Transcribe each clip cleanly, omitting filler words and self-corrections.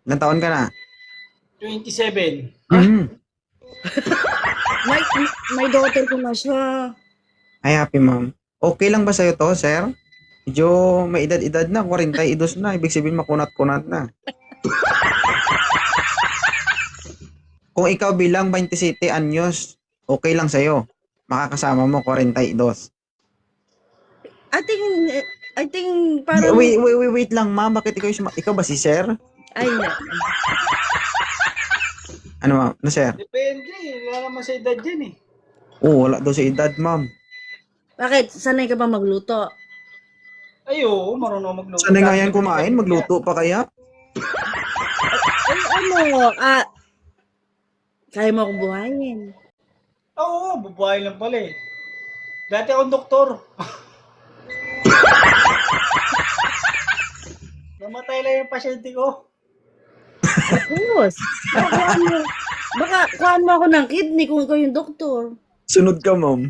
Ilang taon ka na? 27. Mm. May, may daughter ko na siya. Ay, happy ma'am. Okay lang ba sa'yo to, sir? Medyo may edad-edad na, 42 na. Ibig sabihin makunat-kunat na. Kung ikaw bilang 27 anyos, okay lang sa'yo. Makakasama mo 42. I think parang, Wait lang, ma'am. Bakit ikaw ba si sir? ay, na. Ano, ma'am? Ano, sir? Depende. Wala naman sa edad yan eh. Oo, wala daw sa edad, ma'am. Bakit? Sanay ka ba magluto? Ay, oo. Marunong magluto. Sanay nga yan kumain, magluto pa kaya? Kaya mo akong buhayin. Oo, bubuhay lang pala eh. Dati akong doktor. Namatay lang yung pasyente ko. Tapos, baka kuhaan mo ako ng kidney kung ikaw yung doktor. Sunod ka, ma'am.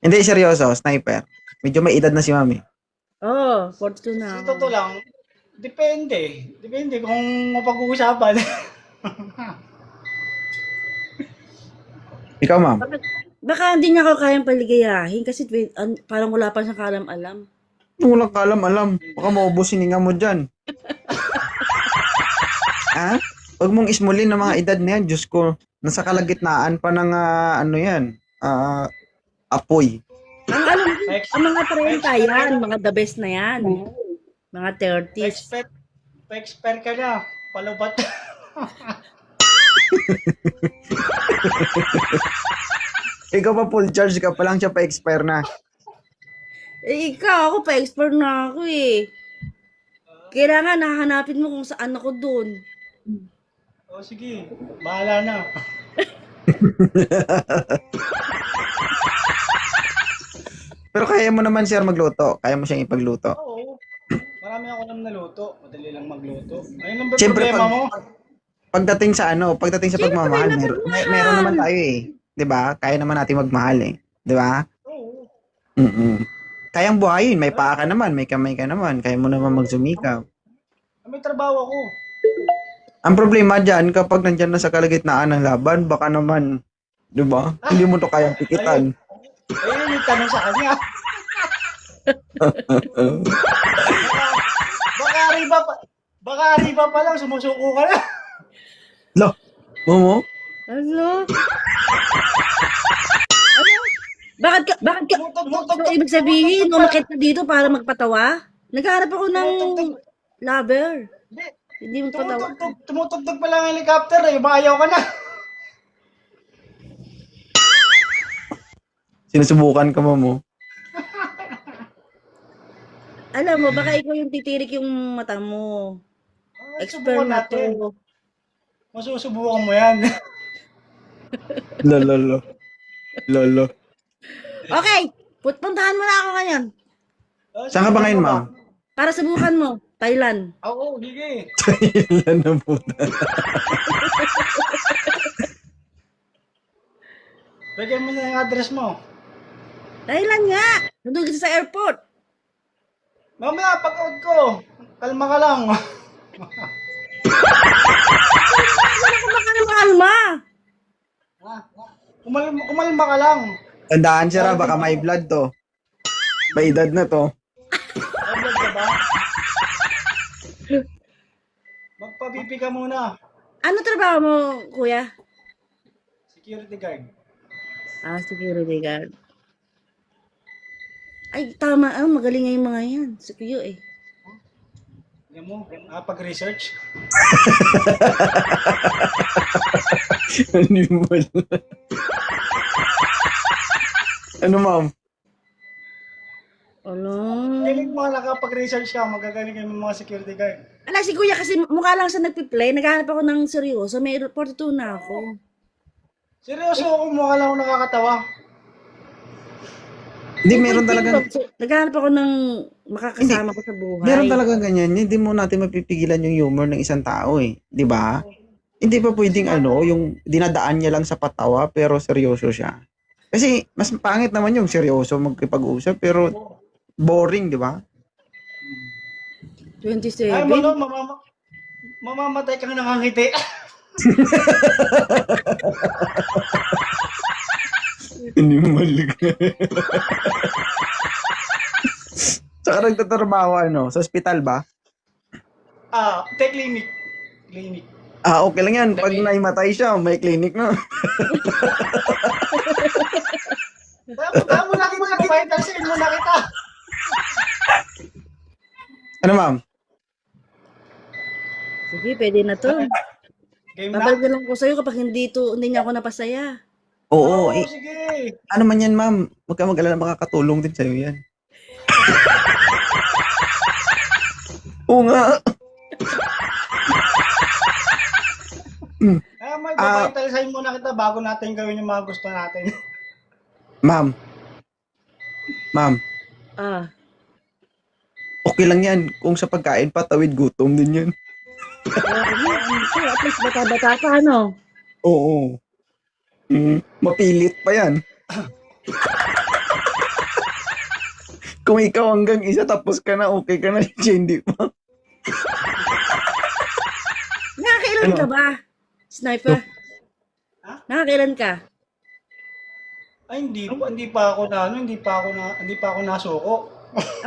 Hindi, seryoso, sniper. Medyo may edad na si mami. Oo, 42 Sa na ako. totoo lang, depende. Depende kung mapag-uusapan. Ikaw, ma'am. Baka hindi niya ako kayang paligayahin kasi parang wala pa siyang kalam-alam. Walang kalam-alam. Baka maubos hininga mo dyan. Ha? Huwag mong ismulin ng mga edad na yan. Diyos ko, nasa kalagitnaan pa ng ano yan. Apoy. Ang alam ko, ang mga 30 yan, mga the best na yan. Mga 30s. Pa-expert ka na. Palubat. Ikaw pa full charge ka pa lang siya pa-expire na. Eh, ikaw, ako pa expert na ako eh. Kailangan hahanapin mo kung saan ako dun. O sige, bahala na. Pero kaya mo naman, sir, magluto. Kaya mo siyang ipagluto. Oo. Marami ako naman naluto. Madali lang magluto. Ayun lang ba Siyempre, problema mo? Pagdating sa pagmamahal, Siyempre, meron naman tayo eh. 'Di ba? Kaya naman natin magmahal eh. 'Di ba? Oo. Kayang buhayin, may paa ka naman, may kamay ka naman, kaya mo naman magsumikap. May trabaho ako. Ang problema diyan kapag nandiyan na sa kalagitnaan ng laban, baka naman, 'di ba? Hindi mo to kayang pikitan. Ayun yung tanong sa kanya. Baka arriba pa lang, sumusuko ka na. Lo, Momo? Ano? Bakit ka, so, ibig sabihin, umakit ka dito para magpatawa? Naghahanap ako ng lover. Hindi. Hindi magpatawa. Tumutugtog pa lang ang helicopter eh. Maayaw ka na. Sinusubukan ka, Momo. Alam mo, baka ikaw yung titirik yung mata mo. Expert Subukan na natin. to. Masusubukan mo yan. Lolo. Okay, puntahan mo na ako ngayon. Saan ka ba ngayon, ma'am? Para subukan mo, Thailand. Oo, sige. Ilan na puta. Bigyan mo na yung address mo. Thailand nga! Nandun kita sa airport. Mamaya, pag-out ko. Kalma ka lang. Kalma! Kumalma ka lang. Tandaan siya, baka may blood to. May edad na to. Agad ka ba? Magpabibi ka muna. Ano trabaho mo, kuya? Security guard. Security guard. Ay, tama. Magaling nga yung mga yan. Si Kuya eh. Alam mo, pag-research. Animal. Ano, ma'am? Ano? Galing mo nakapag-research ka, magagaling kayo ng mga security guard. Ala, si Kuya kasi mukha lang sa nagpi-play. Naghahanap ako ng seryoso. May 42 na ako. Seryoso ako, mukha lang ako nakakatawa. Hindi, meron talaga. Naghahanap ako ng makakasama ko sa buhay. Meron talaga ganyan. Hindi mo natin mapipigilan yung humor ng isang tao eh. 'Di ba? Hindi pa pwedeng yung dinadaan niya lang sa patawa pero seryoso siya. Kasi mas pangit naman yung seryoso magkipag-usap pero boring, di ba? 27. Ay mo no, mamamatay kang nangangiti. Inimalik. Saka nagtatrabaho sa ospital ba? Clinic. Clinic. Okay lang yan. Pag naimatay siya, may clinic na. Tama na kita, papaitasin mo na kita. Ano, ma'am? Sige, pwede na to. Game na? Babalik na lang ko sa'yo kapag hindi niya ako napasaya. Oo. Sige. Ano man yan, ma'am? Huwag ka mag-alala, makakatulong din sa'yo yan. Oo nga. May papaitasin muna kita bago natin gawin yung mga gusto natin. Ma'am. Okay lang yan. Kung sa pagkain pa, tawid gutom din yan. At least bata-bata pa, ano? Oo. Mapilit pa yan. Kung ikaw hanggang isa tapos ka na, okay ka na, siya hindi pa. Nakakailan ka ba? Sniper? Nakakailan ka? Ay hindi pa ako nasuko.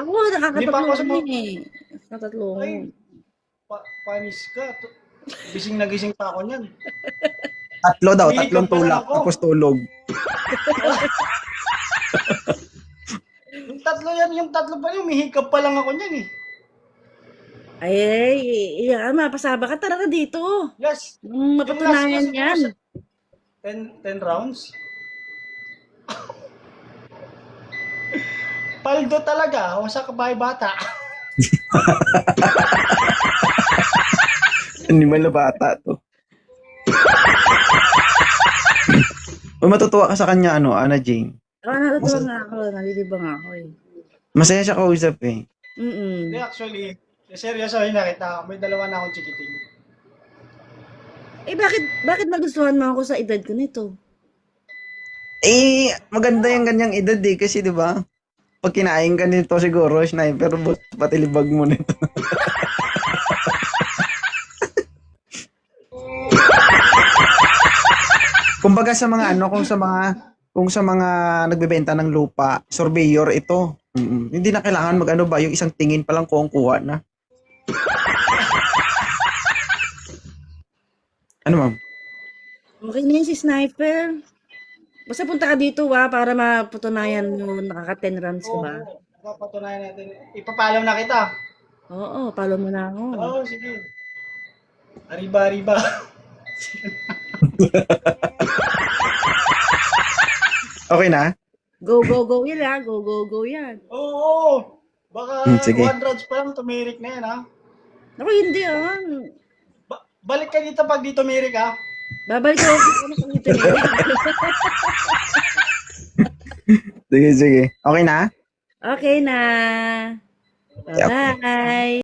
Ako, Hindi pa ako nakakatatlong Nakatatlong. Ay, panis ka. Gising na gising pa ako niyan. Tatlo daw, Hindi, tatlong ikaw pa lang tulak, ako. tapos tulog. Yung tatlo pa yun, umihikap pa lang ako niyan eh. Mapasaba ka talaga dito. Yes. Mapatunayan Yung yan. 10 rounds. Paldo talaga, o sa kabay bata. Animal na bata to. Matutuwa ka sa kanya, Ana Jane. Natutuwa nga ako. Nalilibang ako eh. Masaya siya kausap eh. Hindi, actually, seryosohin na kita. May dalawa na akong chikiting. Bakit nagustuhan mo ako sa edad ko nito? Maganda yung ganyang edad eh. Kasi di ba pag kinain ka nito siguro, sniper, pati libag mo nito. Kumbaga sa mga kung sa mga nagbebenta ng lupa, surveyor ito. Hindi na kailangan yung isang tingin pa lang kuha na. Ano, ma'am? Okay na yun si Sniper. Basta punta ka dito para mapatunayan mo nakaka-10 rounds ka ba? Papatunayan natin. Ipapalaw na kita. Oo, follow mo na ako. Oo, sige. Arriba. Okay na? Go yan ha. Go yan. Oo. Baka Sige. 1 rounds pa lang tumirik na yan ha. Ako hindi Balik ka dito pag dito tumirik ha. Babalik ako kung ito Sige. Okay na? Okay na. Bye-bye.